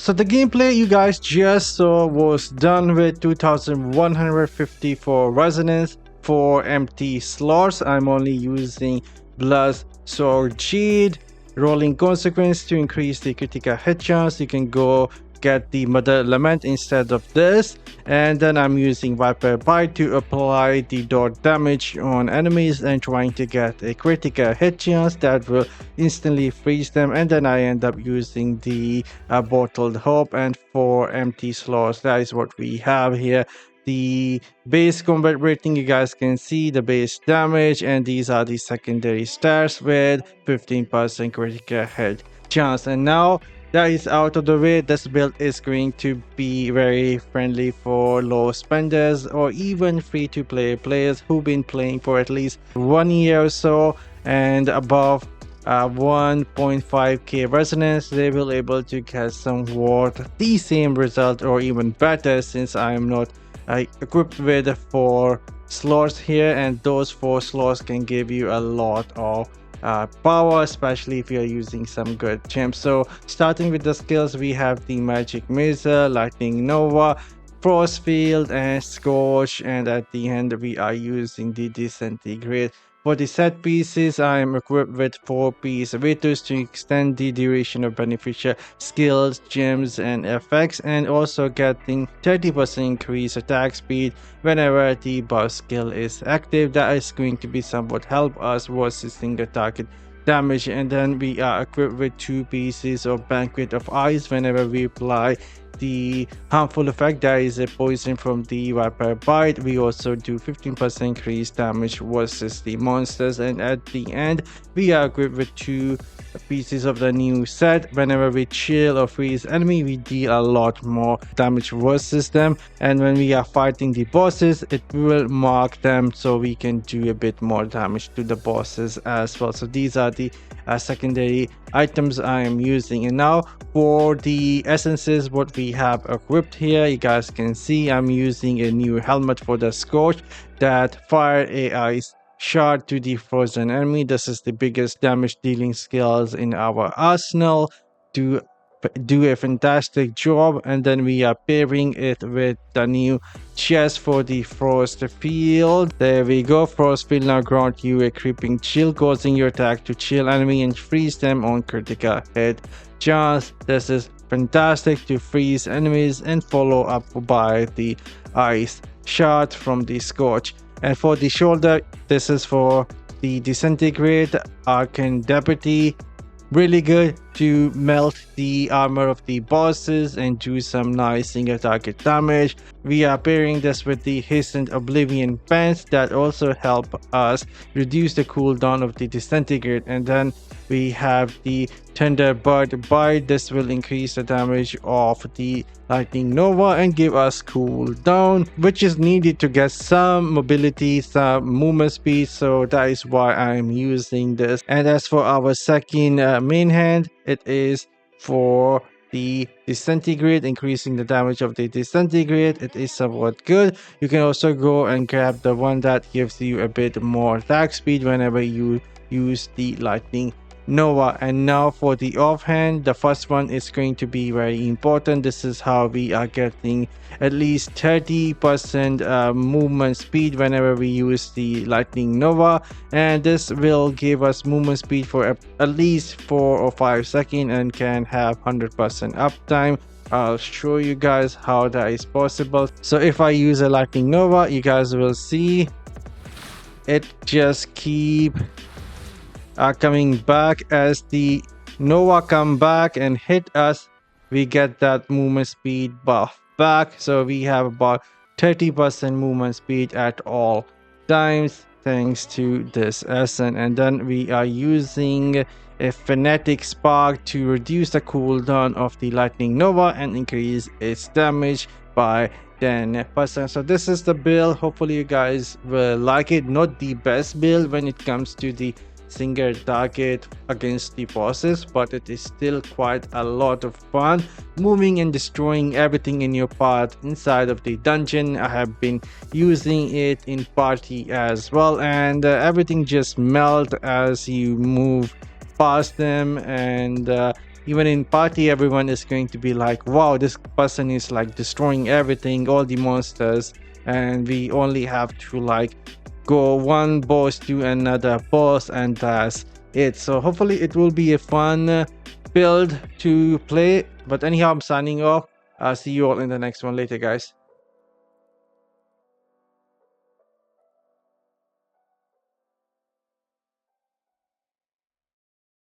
So the gameplay you guys just saw was done with 2150 for resonance. For empty slots, I'm only using Blood Sword Shield, Rolling Consequence to increase the critical hit chance. You can go get the Mother Lament instead of this, and then I'm using Viper Bite to apply the dot damage on enemies and trying to get a critical hit chance that will instantly freeze them. And then I end up using the Bottled Hope. And for empty slots, that is what we have here. The base combat rating, you guys can see the base damage, and these are the secondary stats with 15% critical hit chance. And now that is out of the way, this build is going to be very friendly for low spenders or even free-to-play players who've been playing for at least 1 year or so and above 1.5k resonance. They will able to get somewhat the same result or even better, since I am not equipped with 4 slots here, and those 4 slots can give you a lot of power, especially if you're using some good champs. So starting with the skills, we have the Magic Missile, Lightning Nova, Frost Field, and Scorch, and at the end we are using the Disintegrate. For the set pieces, I am equipped with 4-piece Vitus to extend the duration of beneficial skills, gems, and effects, and also getting 30% increased attack speed whenever the buff skill is active. That is going to be somewhat help us versus single target damage. And then we are equipped with 2 pieces of Banquet of Ice whenever we apply the harmful effect, that is a poison from the Viper Bite. We also do 15% increased damage versus the monsters. And at the end, we are equipped with 2 pieces of the new set. Whenever we chill or freeze enemy, we deal a lot more damage versus them, and when we are fighting the bosses, it will mark them so we can do a bit more damage to the bosses as well. So these are the secondary items I am using. And now for the essences, what we have equipped here, you guys can see I'm using a new helmet for the Scorch that fire AI's shard to the frozen enemy. This is the biggest damage dealing skills in our arsenal to do a fantastic job. And then we are pairing it with the new chest for the Frost Field. There we go. Frost Field now grant you a creeping chill, causing your attack to chill enemy and freeze them on critical hit chance. This is fantastic to freeze enemies, and follow up by the ice shard from the Scorch. And for the shoulder, this is for the Disintegrate Arcane Deputy. Really good to melt the armor of the bosses and do some nice single target damage. We are pairing this with the Hastened Oblivion Pants that also help us reduce the cooldown of the Disintegrate. And then we have the Thunderbird Bite. This will increase the damage of the Lightning Nova and give us cooldown, which is needed to get some mobility, some movement speed. So that is why I am using this. And as for our second main hand, it is for the Disintegrate, increasing the damage of the Disintegrate. It is somewhat good. You can also go and grab the one that gives you a bit more attack speed whenever you use the Lightning Nova. And now for the offhand, the first one is going to be very important. This is how we are getting at least 30% movement speed whenever we use the Lightning Nova, and this will give us movement speed for at least 4 or 5 seconds and can have 100% uptime. I'll show you guys how that is possible. So if I use a Lightning Nova, you guys will see it just keep coming back. As the Nova come back and hit us, we get that movement speed buff back. So we have about 30% movement speed at all times thanks to this essence. And then we are using a Fanatic Spark to reduce the cooldown of the Lightning Nova and increase its damage by 10%. So this is the build. Hopefully you guys will like it. Not the best build when it comes to the single target against the bosses, but it is still quite a lot of fun moving and destroying everything in your path inside of the dungeon. I have been using it in party as well, and everything just melt as you move past them, and even in party, everyone is going to be like, wow, this person is like destroying everything, all the monsters, and we only have to like go one boss to another boss, and that's it. So hopefully it will be a fun build to play. But anyhow, I'm signing off. I'll see you all in the next one later, guys.